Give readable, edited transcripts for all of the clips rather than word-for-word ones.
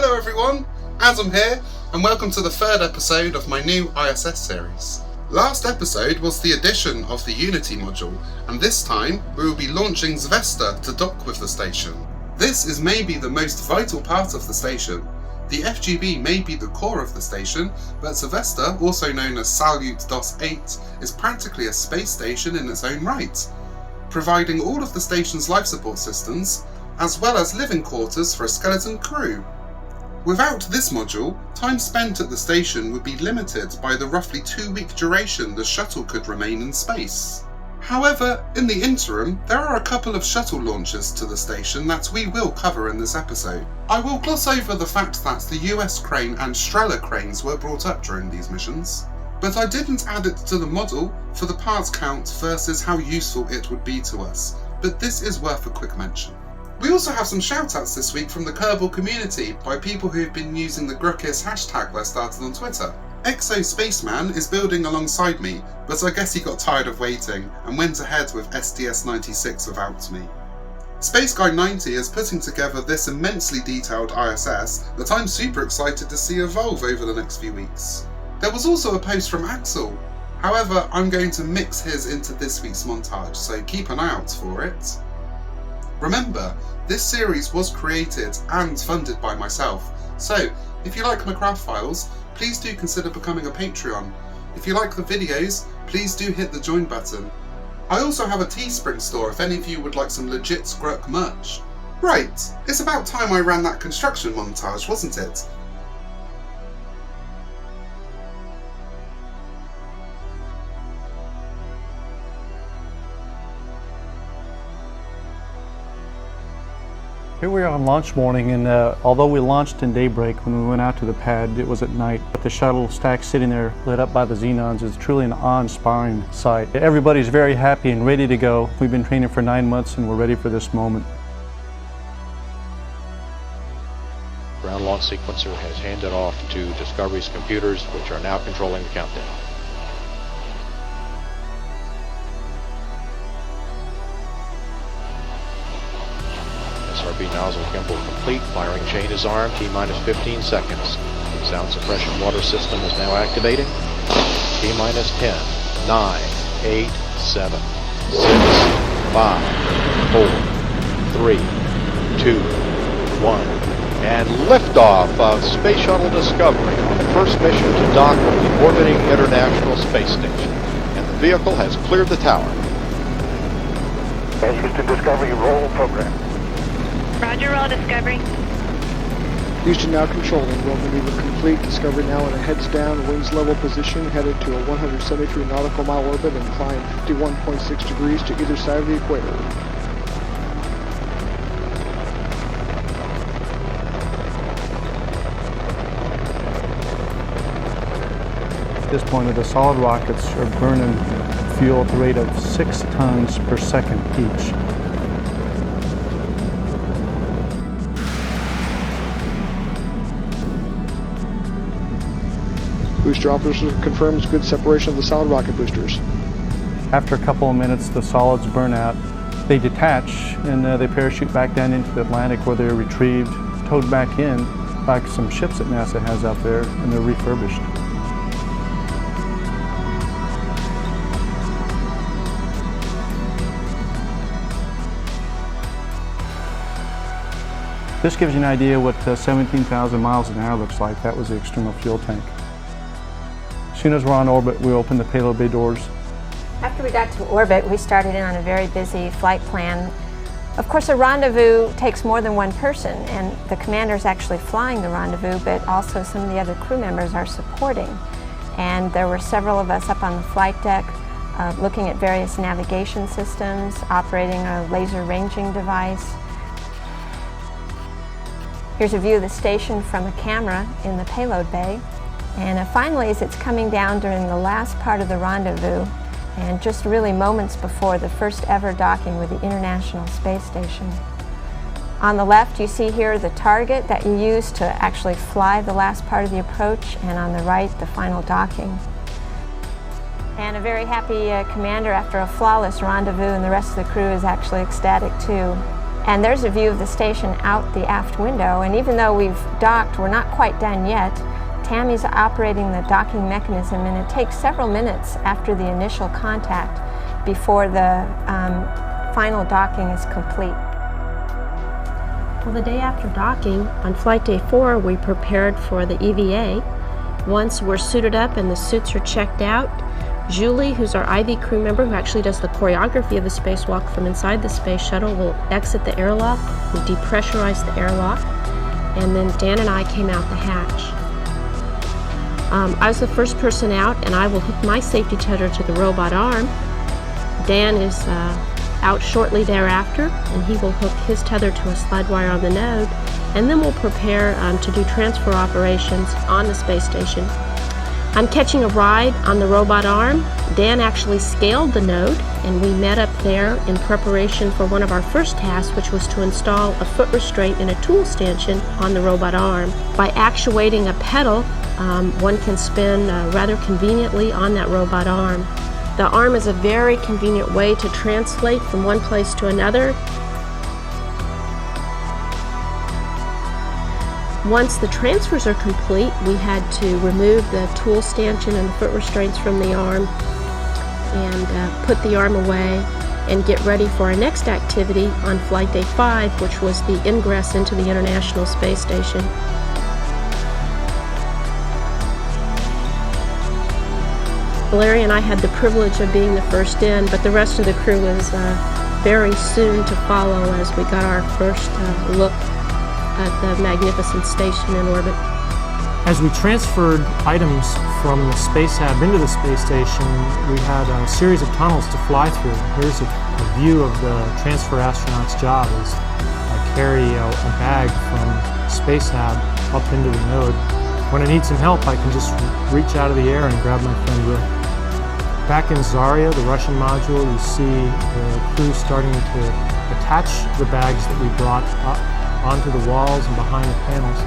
Hello everyone, Adam here, and welcome to the third episode of my new ISS series. Last episode was the addition of the Unity module, and this time we will be launching Zvezda to dock with the station. This is maybe the most vital part of the station. The FGB may be the core of the station, but Zvezda, also known as Salyut DOS-8, is practically a space station in its own right, providing all of the station's life support systems, as well as living quarters for a skeleton crew. Without this module, time spent at the station would be limited by the roughly 2-week duration the shuttle could remain in space. However, in the interim, there are a couple of shuttle launches to the station that we will cover in this episode. I will gloss over the fact that the US crane and Strela cranes were brought up during these missions, but I didn't add it to the model for the parts count versus how useful it would be to us, but this is worth a quick mention. We also have some shoutouts this week from the Kerbal community by people who have been using the Grukis hashtag I started on Twitter. Exo Spaceman is building alongside me, but I guess he got tired of waiting and went ahead with STS-96 without me. Space Guy 90 is putting together this immensely detailed ISS that I'm super excited to see evolve over the next few weeks. There was also a post from Axel, however I'm going to mix his into this week's montage, so keep an eye out for it. Remember, this series was created and funded by myself, so if you like my craft files, please do consider becoming a Patreon. If you like the videos, please do hit the join button. I also have a Teespring store if any of you would like some legit Skruk merch. Right, it's about time I ran that construction montage, wasn't it? Here we are on launch morning, and although we launched in daybreak, when we went out to the pad, it was at night. But the shuttle stack sitting there, lit up by the xenons, is truly an awe-inspiring sight. Everybody's very happy and ready to go. We've been training for 9 months, and we're ready for this moment. Ground launch sequencer has handed off to Discovery's computers, which are now controlling the countdown. SRB nozzle gimbal complete. Firing chain is armed. T-minus 15 seconds. The sound suppression water system is now activating. T-minus 10, 9, 8, 7, 6, 5, 4, 3, 2, 1. And liftoff of Space Shuttle Discovery on the first mission to dock with the orbiting International Space Station. And the vehicle has cleared the tower. Houston Discovery, roll program. Roger, roll Discovery. Houston now controlling. Roll maneuver complete. Discovery now in a heads down, wings level position, headed to a 173 nautical mile orbit and flying 51.6 degrees to either side of the equator. At this point, the solid rockets are burning fuel at the rate of 6 tons per second each. Booster officer confirms good separation of the solid rocket boosters. After a couple of minutes, the solids burn out. They detach and they parachute back down into the Atlantic, where they're retrieved, towed back in by some ships that NASA has out there, and they're refurbished. This gives you an idea what 17,000 miles an hour looks like. That was the external fuel tank. As soon as we're on orbit, we open the payload bay doors. After we got to orbit, we started in on a very busy flight plan. Of course, a rendezvous takes more than one person, and the commander is actually flying the rendezvous, but also some of the other crew members are supporting. And there were several of us up on the flight deck looking at various navigation systems, operating a laser ranging device. Here's a view of the station from a camera in the payload bay. And finally, as it's coming down during the last part of the rendezvous, and just really moments before the first ever docking with the International Space Station. On the left, you see here the target that you use to actually fly the last part of the approach, and on the right, the final docking. And a very happy commander after a flawless rendezvous, and the rest of the crew is actually ecstatic too. And there's a view of the station out the aft window, and even though we've docked, we're not quite done yet. Tammy's operating the docking mechanism, and it takes several minutes after the initial contact before the final docking is complete. Well, the day after docking, on flight day 4, we prepared for the EVA. Once we're suited up and the suits are checked out, Julie, who's our IV crew member who actually does the choreography of the spacewalk from inside the space shuttle, will exit the airlock. We depressurize the airlock, and then Dan and I came out the hatch. I was the first person out, and I will hook my safety tether to the robot arm. Dan is out shortly thereafter, and he will hook his tether to a slide wire on the node, and then we'll prepare to do transfer operations on the space station. I'm catching a ride on the robot arm. Dan actually scaled the node, and we met up there in preparation for one of our first tasks, which was to install a foot restraint in a tool stanchion on the robot arm. By actuating a pedal, one can spin rather conveniently on that robot arm. The arm is a very convenient way to translate from one place to another. Once the transfers are complete, we had to remove the tool stanchion and the foot restraints from the arm and put the arm away and get ready for our next activity on flight day 5, which was the ingress into the International Space Station. Valeria and I had the privilege of being the first in, but the rest of the crew was very soon to follow as we got our first look at the magnificent station in orbit. As we transferred items from the Space Hab into the space station, we had a series of tunnels to fly through. Here's a view of the transfer astronaut's job as I carry a bag from Space Hab up into the node. When I need some help, I can just reach out of the air and grab my friend Will. Back in Zarya, the Russian module, you see the crew starting to attach the bags that we brought up onto the walls and behind the panels.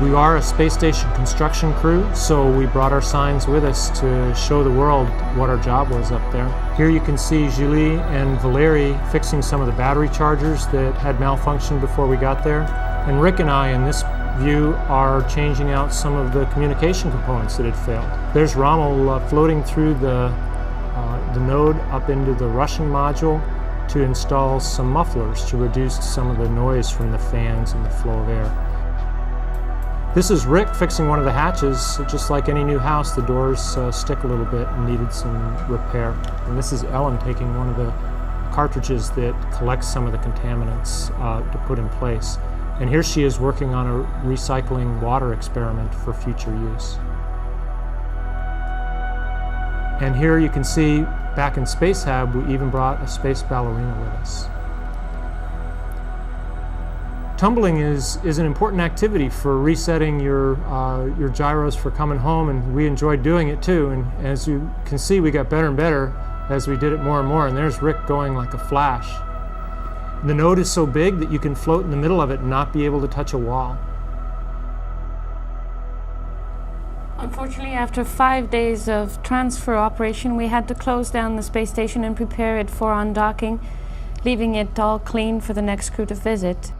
We are a space station construction crew, so we brought our signs with us to show the world what our job was up there. Here you can see Julie and Valerie fixing some of the battery chargers that had malfunctioned before we got there. And Rick and I, in this view, are changing out some of the communication components that had failed. There's Rommel floating through the node up into the Russian module to install some mufflers to reduce some of the noise from the fans and the flow of air. This is Rick fixing one of the hatches. Just like any new house, the doors stick a little bit and needed some repair. And this is Ellen taking one of the cartridges that collects some of the contaminants to put in place. And here she is working on a recycling water experiment for future use. And here you can see back in Space Hab, we even brought a space ballerina with us. Tumbling is an important activity for resetting your gyros for coming home, and we enjoyed doing it too. And as you can see, we got better and better as we did it more and more. And there's Rick going like a flash. The node is so big that you can float in the middle of it and not be able to touch a wall. Unfortunately, after 5 days of transfer operation, we had to close down the space station and prepare it for undocking, leaving it all clean for the next crew to visit.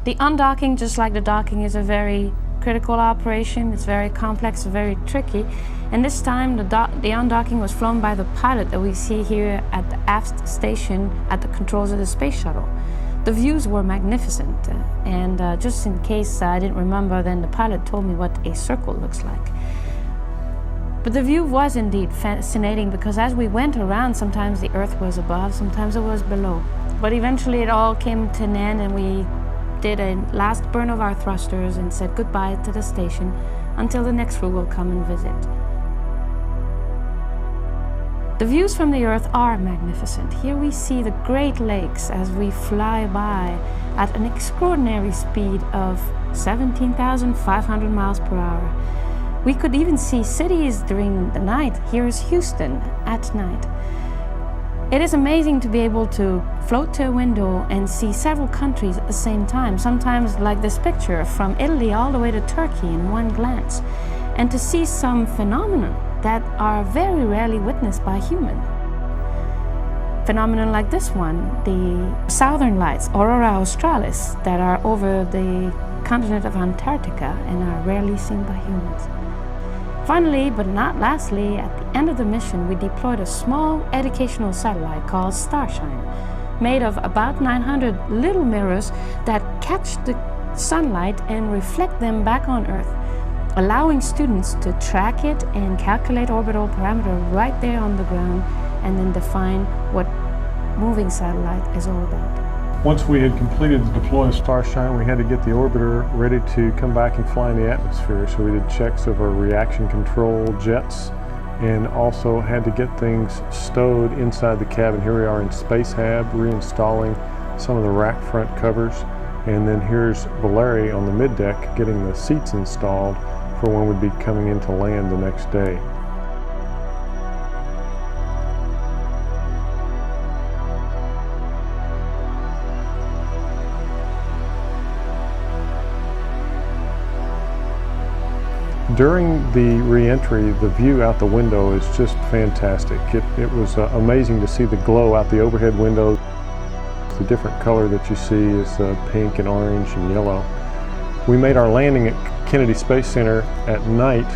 The undocking, just like the docking, is a very critical operation. It's very complex, very tricky. And this time, the undocking was flown by the pilot that we see here at the aft station at the controls of the space shuttle. The views were magnificent, and just in case I didn't remember, then the pilot told me what a circle looks like. But the view was indeed fascinating, because as we went around, sometimes the Earth was above, sometimes it was below. But eventually it all came to an end, and we did a last burn of our thrusters and said goodbye to the station until the next crew will come and visit. The views from the Earth are magnificent. Here we see the Great Lakes as we fly by at an extraordinary speed of 17,500 miles per hour. We could even see cities during the night. Here is Houston at night. It is amazing to be able to float to a window and see several countries at the same time, sometimes like this picture from Italy all the way to Turkey in one glance, and to see some phenomenon that are very rarely witnessed by humans. Phenomenon like this one, the southern lights, Aurora Australis, that are over the continent of Antarctica and are rarely seen by humans. Finally, but not lastly, at the end of the mission, we deployed a small educational satellite called Starshine, made of about 900 little mirrors that catch the sunlight and reflect them back on Earth, allowing students to track it and calculate orbital parameters right there on the ground, and then define what moving satellite is all about. Once we had completed the deployment of Starshine, we had to get the orbiter ready to come back and fly in the atmosphere. So we did checks of our reaction control jets and also had to get things stowed inside the cabin. Here we are in Space Hab, reinstalling some of the rack front covers. And then here's Valeri on the middeck getting the seats installed for when we'd be coming into land the next day. During the re-entry, the view out the window is just fantastic. It was amazing to see the glow out the overhead window. The different color that you see is pink and orange and yellow. We made our landing at Kennedy Space Center at night,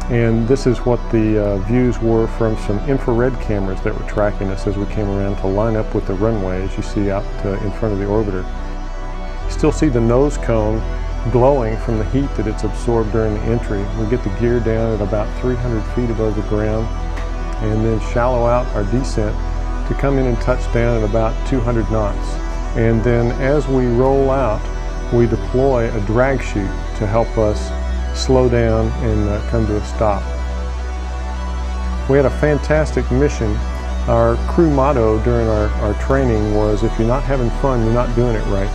and this is what the views were from some infrared cameras that were tracking us as we came around to line up with the runway, as you see out in front of the orbiter. You still see the nose cone glowing from the heat that it's absorbed during the entry. We get the gear down at about 300 feet above the ground and then shallow out our descent to come in and touch down at about 200 knots. And then as we roll out, we deploy a drag chute to help us slow down and come to a stop. We had a fantastic mission. Our crew motto during our training was, if you're not having fun, you're not doing it right.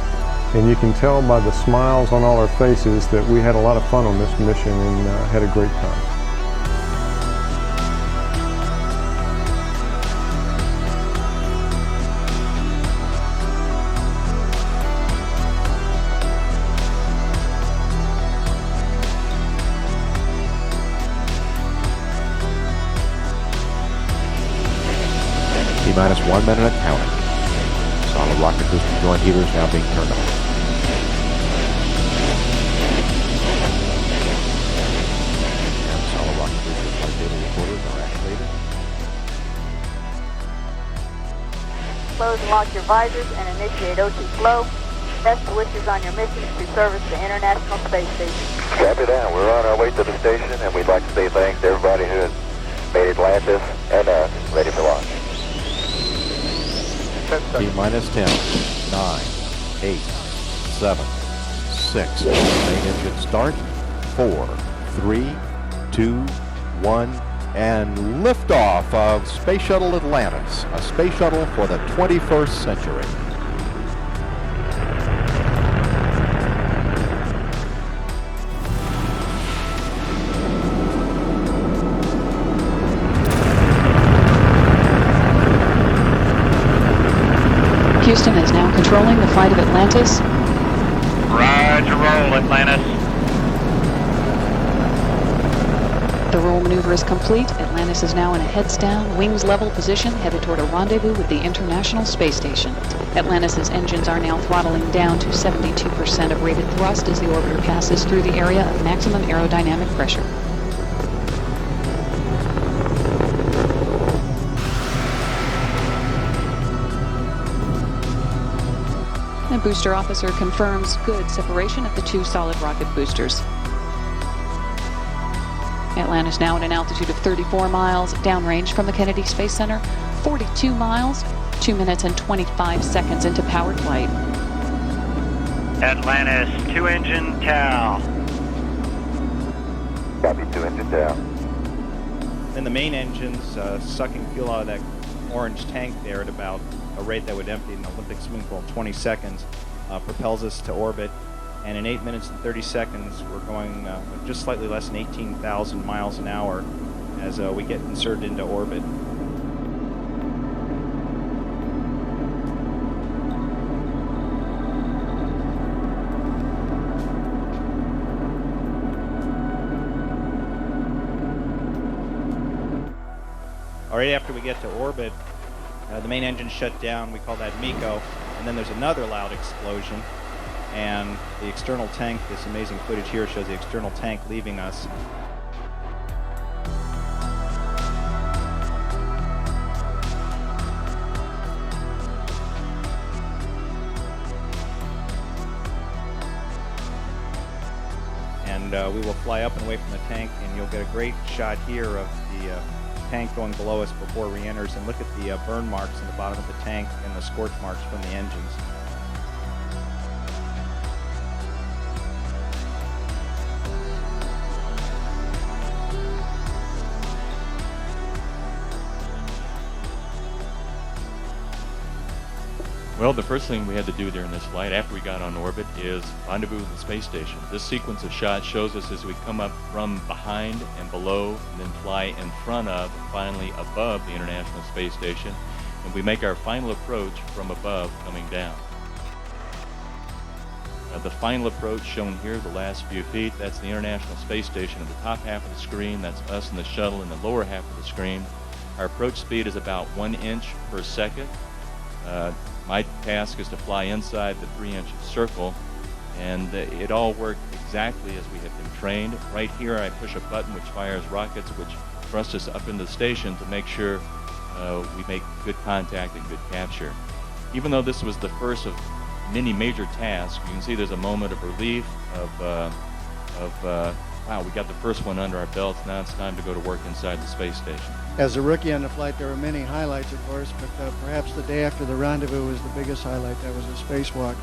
And you can tell by the smiles on all our faces that we had a lot of fun on this mission and had a great time. T-minus 1 minute and counting. Solid rocket booster joint heaters now being turned on. And solid rocket booster flight data recorders are activated. Close and lock your visors and initiate OT flow. Best wishes on your mission to service the International Space Station. Copy that. We're on our way to the station, and we'd like to say thanks to everybody who has made Atlantis and us ready for launch. T-minus 10, 9, 8, 7, 6. Main engine start. 4, 3, 2, 1, and liftoff of Space Shuttle Atlantis, a space shuttle for the 21st century. Houston is now controlling the flight of Atlantis. Roger, roll, Atlantis. The roll maneuver is complete. Atlantis is now in a heads-down, wings-level position, headed toward a rendezvous with the International Space Station. Atlantis' engines are now throttling down to 72% of rated thrust as the orbiter passes through the area of maximum aerodynamic pressure. The booster officer confirms good separation of the two solid rocket boosters. Atlantis now at an altitude of 34 miles, downrange from the Kennedy Space Center, 42 miles, 2 minutes and 25 seconds into powered flight. Atlantis, 2-engine TAL. Copy, 2-engine TAL. Then the main engines sucking fuel out of that orange tank there at about a rate that would empty an Olympic swimming pool in 20 seconds, propels us to orbit. And in 8 minutes and 30 seconds, we're going just slightly less than 18,000 miles an hour as we get inserted into orbit. Right after we get to orbit, the main engine shut down. We call that MECO. And then there's another loud explosion. And the external tank, this amazing footage here shows the external tank leaving us. And we will fly up and away from the tank, and you'll get a great shot here of the tank going below us before it re-enters. And look at the burn marks in the bottom of the tank and the scorch marks from the engines. Well, the first thing we had to do during this flight after we got on orbit is rendezvous with the space station. This sequence of shots shows us as we come up from behind and below and then fly in front of and finally above the International Space Station, and we make our final approach from above coming down. The final approach shown here, the last few feet, that's the International Space Station in the top half of the screen. That's us and the shuttle in the lower half of the screen. Our approach speed is about 1 inch per second. My task is to fly inside the 3-inch circle, and it all worked exactly as we had been trained. Right here I push a button which fires rockets which thrust us up into the station to make sure we make good contact and good capture. Even though this was the first of many major tasks, you can see there's a moment of relief wow, we got the first one under our belts, now it's time to go to work inside the space station. As a rookie on the flight, there were many highlights, of course, but perhaps the day after the rendezvous was the biggest highlight. That was a spacewalk.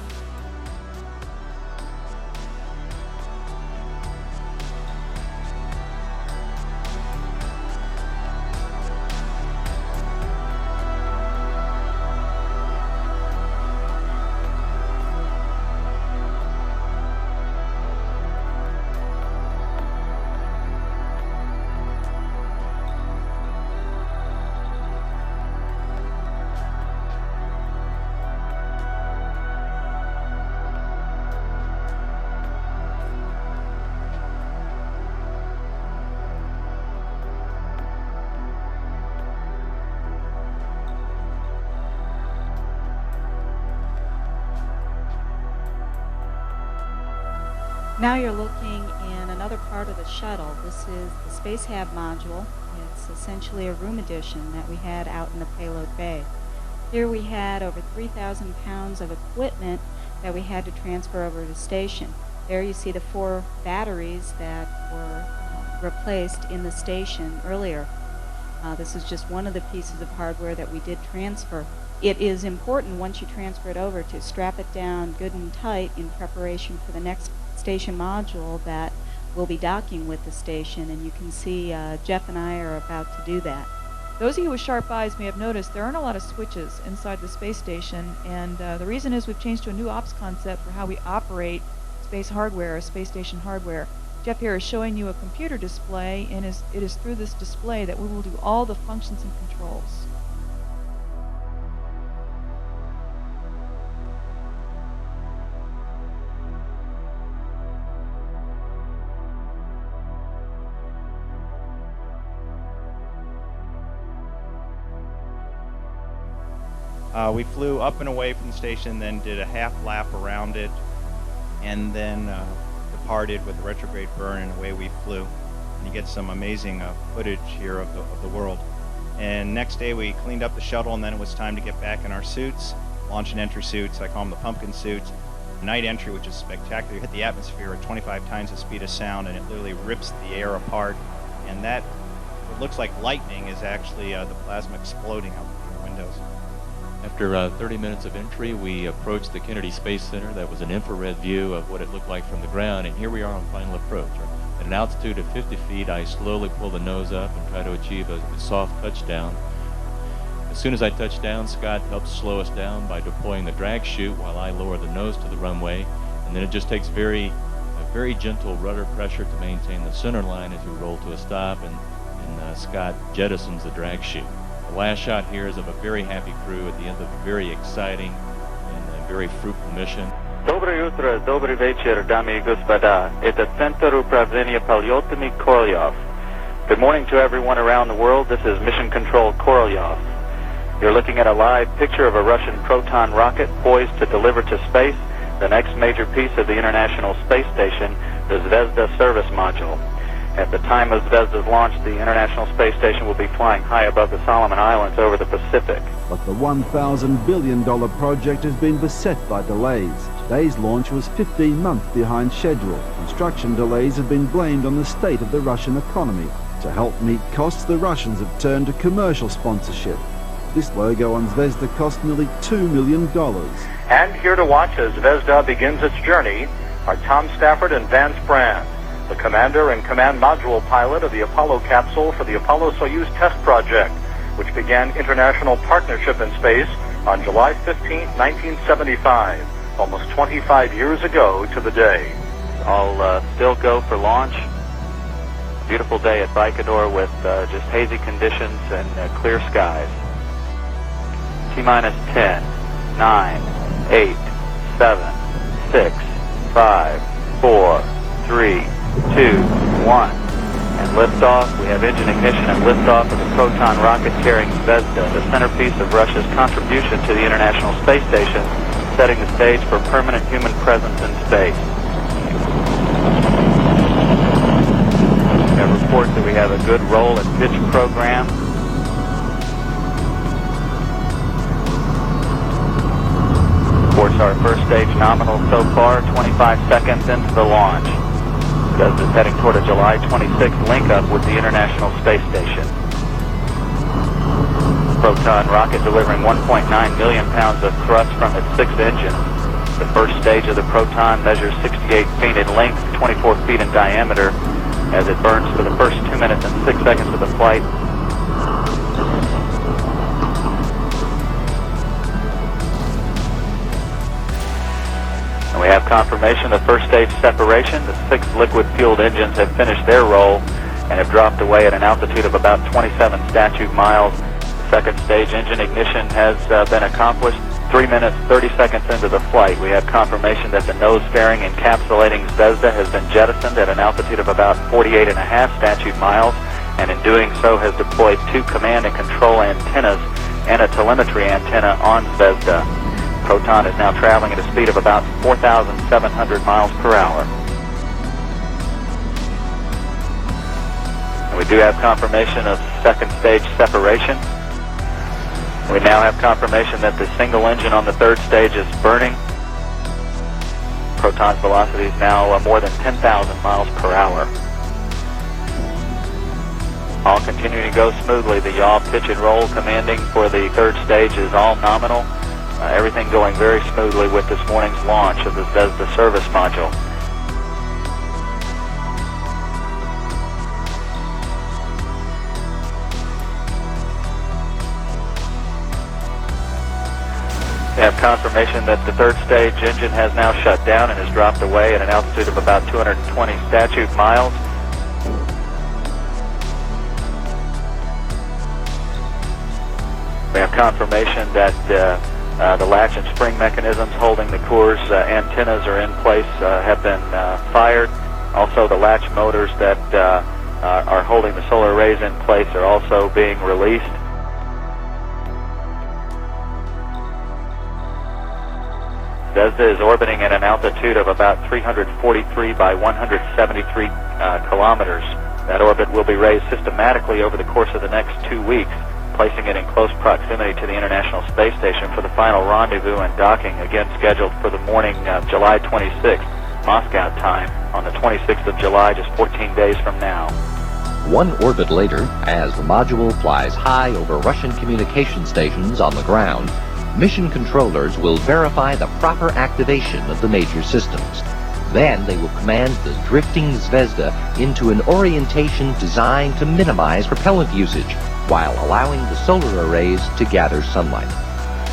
Now you're looking in another part of the shuttle. This is the Space Hab Module. It's essentially a room addition that we had out in the payload bay. Here we had over 3,000 pounds of equipment that we had to transfer over to the station. There you see the 4 batteries that were replaced in the station earlier. This is just one of the pieces of hardware that we did transfer. It is important once you transfer it over to strap it down good and tight in preparation for the next station module that will be docking with the station, and you can see Jeff and I are about to do that. Those of you with sharp eyes may have noticed there aren't a lot of switches inside the space station, and the reason is we've changed to a new ops concept for how we operate space hardware, space station hardware. Jeff here is showing you a computer display, and it is through this display that we will do all the functions and controls. We flew up and away from the station, then did a half lap around it, and then departed with the retrograde burn, and away we flew. And you get some amazing footage here of the world. And next day we cleaned up the shuttle, and then it was time to get back in our suits, launch and entry suits. I call them the pumpkin suits. Night entry, which is spectacular. You hit the atmosphere at 25 times the speed of sound, and it literally rips the air apart. And that, what looks like lightning, is actually the plasma exploding out the windows. After 30 minutes of entry, we approached the Kennedy Space Center. That was an infrared view of what it looked like from the ground, and here we are on final approach. At an altitude of 50 feet, I slowly pull the nose up and try to achieve a soft touchdown. As soon as I touch down, Scott helps slow us down by deploying the drag chute while I lower the nose to the runway, and then it just takes very gentle rudder pressure to maintain the center line as we roll to a stop, and Scott jettisons the drag chute. The last shot here is of a very happy crew at the end of a very exciting and very fruitful mission. Доброе утро, добрый вечер, дамы и господа. Это Центр управления полетами Kolyov. Good morning to everyone around the world. This is Mission Control Korolyov. You're looking at a live picture of a Russian Proton rocket poised to deliver to space the next major piece of the International Space Station, the Zvezda service module. At the time of Zvezda's launch, the International Space Station will be flying high above the Solomon Islands over the Pacific. But the $1,000 billion project has been beset by delays. Today's launch was 15 months behind schedule. Construction delays have been blamed on the state of the Russian economy. To help meet costs, the Russians have turned to commercial sponsorship. This logo on Zvezda cost nearly $2 million. And here to watch as Zvezda begins its journey are Tom Stafford and Vance Brand, the commander and command module pilot of the Apollo capsule for the Apollo-Soyuz test project, which began international partnership in space on July 15, 1975, almost 25 years ago to the day. All still go for launch. Beautiful day at Baikonur with just hazy conditions and clear skies. T-minus 10, 9, 8, 7, 6, 5, 4, 3, 2, 1. And liftoff. We have engine ignition and liftoff of the Proton rocket carrying Zvezda, the centerpiece of Russia's contribution to the International Space Station, setting the stage for permanent human presence in space. We have reports that we have a good roll and pitch program. Of course, our first stage nominal so far, 25 seconds into the launch. Zvezda is heading toward a July 26th link-up with the International Space Station. Proton rocket delivering 1.9 million pounds of thrust from its 6 engines. The first stage of the Proton measures 68 feet in length, 24 feet in diameter, as it burns for the first 2 minutes and 6 seconds of the flight. And we have confirmation of first stage separation. The 6 liquid-fueled engines have finished their roll and have dropped away at an altitude of about 27 statute miles. The second stage engine ignition has been accomplished. 3 minutes, 30 seconds into the flight, we have confirmation that the nose fairing encapsulating Zvezda has been jettisoned at an altitude of about 48.5 statute miles, and in doing so has deployed 2 command and control antennas and a telemetry antenna on Zvezda. Proton is now traveling at a speed of about 4,700 miles per hour. And we do have confirmation of second stage separation. We now have confirmation that the single engine on the third stage is burning. Proton's velocity is now more than 10,000 miles per hour. All continuing to go smoothly. The yaw, pitch, and roll commanding for the third stage is all nominal. Everything going very smoothly with this morning's launch of the Zvezda service module. We have confirmation that the third stage engine has now shut down and has dropped away at an altitude of about 220 statute miles. We have confirmation that the latch and spring mechanisms holding the core's antennas are in place, have been fired. Also, the latch motors that are holding the solar arrays in place are also being released. Zvezda is orbiting at an altitude of about 343 by 173 kilometers. That orbit will be raised systematically over the course of the next 2 weeks, placing it in close proximity to the International Space Station for the final rendezvous and docking, again scheduled for the morning of July 26th, Moscow time, on the 26th of July, just 14 days from now. One orbit later, as the module flies high over Russian communication stations on the ground, mission controllers will verify the proper activation of the major systems. Then they will command the drifting Zvezda into an orientation designed to minimize propellant usage while allowing the solar arrays to gather sunlight.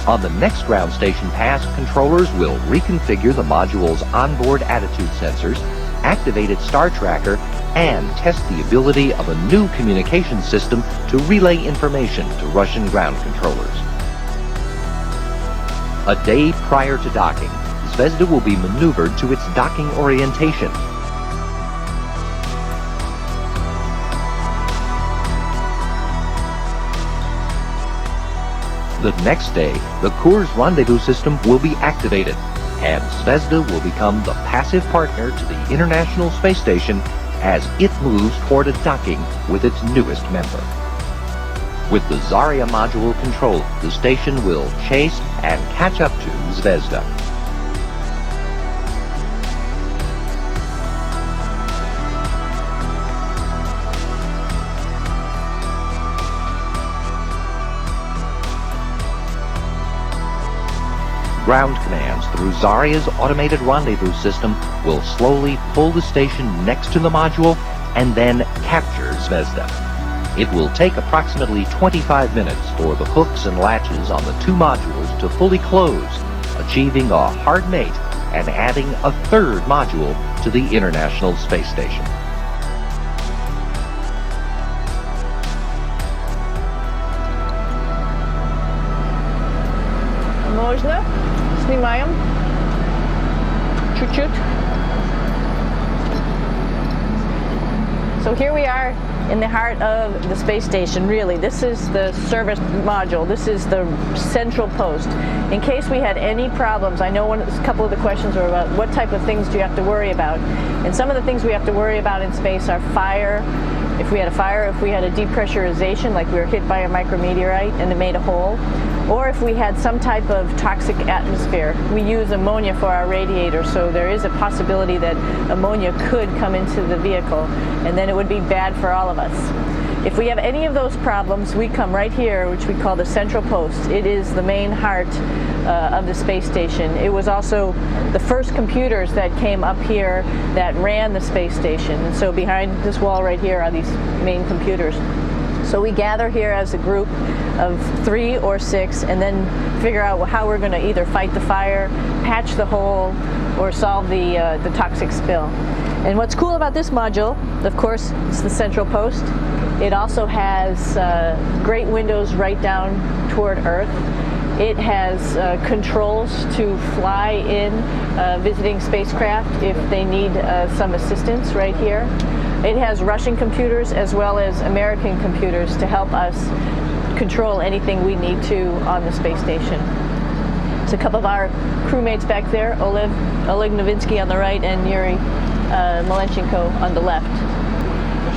On the next ground station pass, controllers will reconfigure the module's onboard attitude sensors, activate its star tracker, and test the ability of a new communication system to relay information to Russian ground controllers. A day prior to docking, Zvezda will be maneuvered to its docking orientation. The next day, the Kurs rendezvous system will be activated, and Zvezda will become the passive partner to the International Space Station as it moves toward a docking with its newest member. With the Zarya module controlled, the station will chase and catch up to Zvezda. Ground commands through Zarya's automated rendezvous system will slowly pull the station next to the module and then capture Zvezda. It will take approximately 25 minutes for the hooks and latches on the two modules to fully close, achieving a hard mate and adding a third module to the International Space Station. Можно? Снимаем. Чуть-чуть. So here we are in the heart of the space station, really. This is the service module. This is the central post. In case we had any problems, I know a couple of the questions were about what type of things do you have to worry about. And some of the things we have to worry about in space are fire. If we had a fire, if we had a depressurization, like we were hit by a micrometeorite and it made a hole, or if we had some type of toxic atmosphere. We use ammonia for our radiator, so there is a possibility that ammonia could come into the vehicle, and then it would be bad for all of us. If we have any of those problems, we come right here, which we call the central post. It is the main heart of the space station. It was also the first computers that came up here that ran the space station. And so behind this wall right here are these main computers. So we gather here as a group of 3 or 6 and then figure out how we're going to either fight the fire, patch the hole, or solve the toxic spill. And what's cool about this module, of course, it's the central post. It also has great windows right down toward Earth. It has controls to fly in visiting spacecraft if they need some assistance right here. It has Russian computers as well as American computers to help us control anything we need to on the space station. It's a couple of our crewmates back there, Oleg Novinsky on the right and Yuri Malenchenko on the left.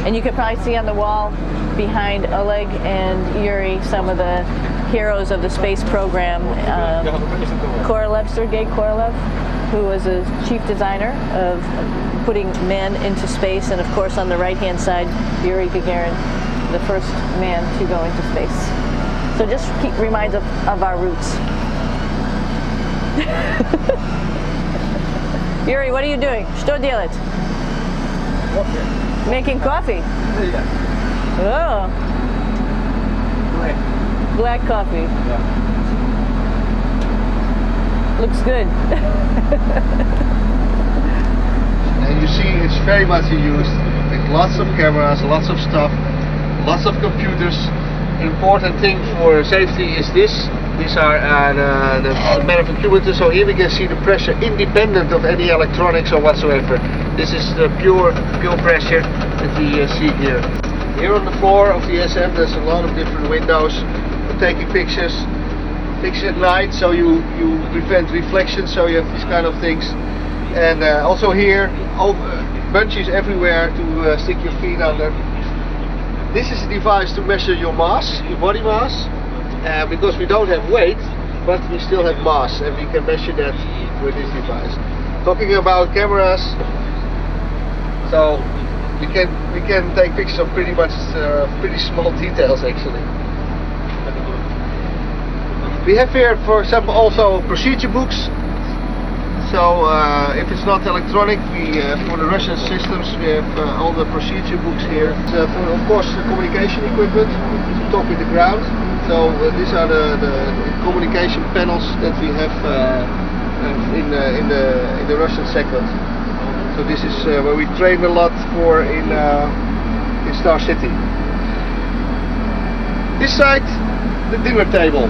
And you can probably see on the wall behind Oleg and Yuri some of the heroes of the space program. Korolev, Sergei Korolev, who was a chief designer of putting men into space, and of course on the right-hand side, Yuri Gagarin, the first man to go into space. So just reminds of our roots. Yuri, what are you doing? Что делать? Making coffee. Oh. Black coffee. Looks good. And you see it's very much used with lots of cameras, lots of stuff, lots of computers. Important thing for safety is this. These are the manufacturers, so here we can see the pressure independent of any electronics or whatsoever. This is the pure pressure that we see here. Here on the floor of the SM there's a lot of different windows for taking pictures at night, so you prevent reflection, so you have these kind of things. And also here, bungees everywhere to stick your feet under. This is a device to measure your mass, your body mass, because we don't have weight, but we still have mass, and we can measure that with this device. Talking about cameras, so we can take pictures of pretty much pretty small details actually. We have here, for example, also procedure books. So if it's not electronic, we for the Russian systems we have all the procedure books here. For of course the communication equipment to talk with the ground. So these are the communication panels that we have in the Russian sector. So this is where we train a lot for in Star City. This side, the dinner table.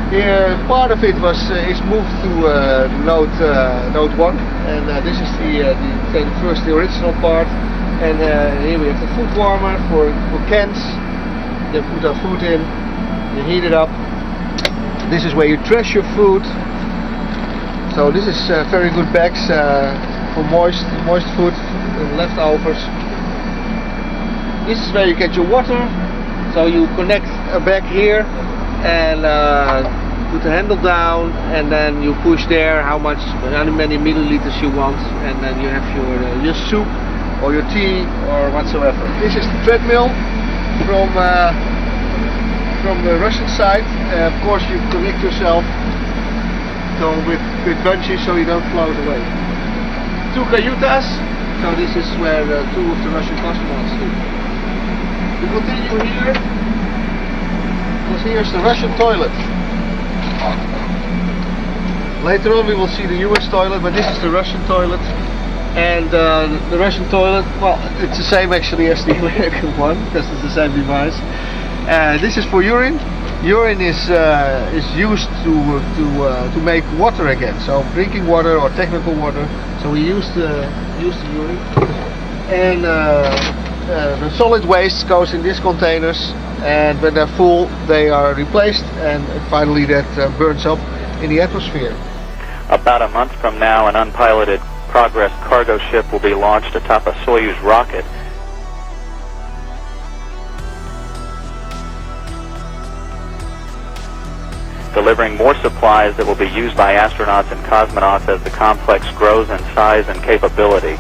Here, part of it is moved to Note 1, and this is the original part. And here we have the food warmer for cans. They put our food in, you heat it up, This is where you trash your food. So this is very good bags for moist food, leftovers. This is where you get your water. So you connect a bag here and put the handle down, and then you push there how many milliliters you want, and then you have your soup or your tea or whatsoever. This is the treadmill from the Russian side. Of course, you connect yourself with bungees so you don't float away. 2 cayutas. So this is where 2 of the Russian cosmonauts sleep. We continue here, because here's the Russian toilet. Later on we will see the US toilet, but this is the Russian toilet. And the Russian toilet, well, it's the same actually as the American one, because it's the same device. This is for urine. Urine is used to make water again, so drinking water or technical water. So we use the urine. And the solid waste goes in these containers, and when they're full they are replaced, and finally that burns up in the atmosphere. About a month from now, an unpiloted Progress cargo ship will be launched atop a Soyuz rocket. Delivering more supplies that will be used by astronauts and cosmonauts as the complex grows in size and capability.